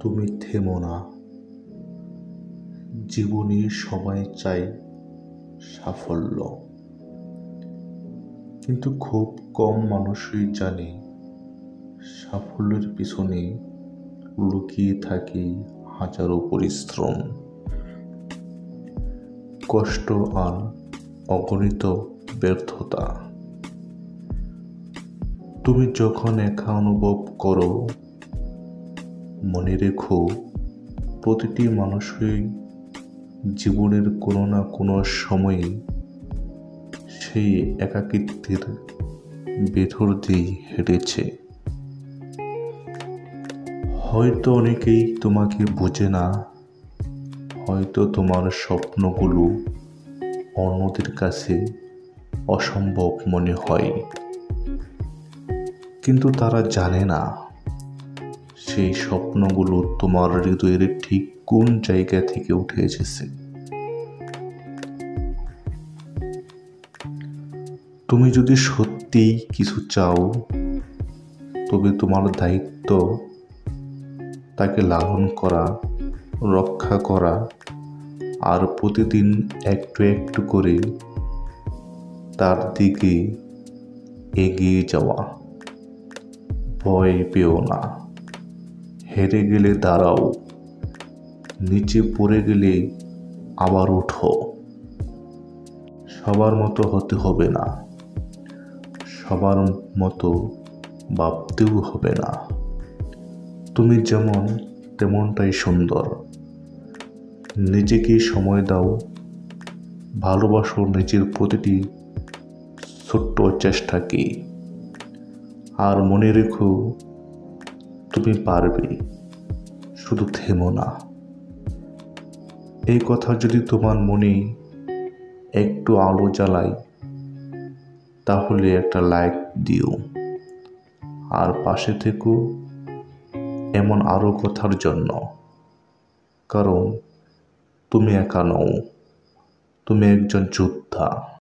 তুমি থেমো না। জীবনে সবাই চায় সাফল্য, কিন্তু খুব কম মানুষই জানে সাফল্যের পিছনে লুকিয়ে থাকে হাজারো পরিশ্রম, কষ্ট আর অগণিত ব্যর্থতা। তুমি যখন একা অনুভব করো, মনে রেখো, প্রতিটি মানুষই জীবনের কোনো না কোনো সময়ে সেই একাকিত্বের ভেতর দিয়ে হেঁটেছে। হয়তো অনেকেই তোমাকে বোঝে না, হয়তো তোমার স্বপ্নগুলো অন্যদের কাছে অসম্ভব মনে হয়, কিন্তু তারা জানে না সেই স্বপ্নগুলো তোমার হৃদয়ের ঠিক কোন জায়গা থেকে উঠে এসেছে। তুমি যদি সত্যিই কিছু চাও, তবে তোমার দায়িত্ব তাকে লালন করা, রক্ষা করা আর প্রতিদিন একটু একটু করে তার দিকে এগিয়ে যাওয়া। ভয় পেও না, হেরে গেলে দাঁড়াও, নিচে পড়ে গেলে আবার ওঠো। সবার মতো হতে হবে না, সবার মতো ভাবতেও হবে না। তুমি যেমন তেমনটাই সুন্দর। নিজেকে সময় দাও, ভালোবাসো নিজের প্রতিটি ছোট্ট চেষ্টাকে, আর মনে রেখো, তুমি পারবে, শুধু থেমো না। এই কথা যদি তোমার মনে একটু আলো জ্বালায়, তাহলে একটা লাইক দিও, আর পাশে থেকো এমন আরো কথার জন্য। কারণ তুমি একা নও, তুমি একজন যোদ্ধা।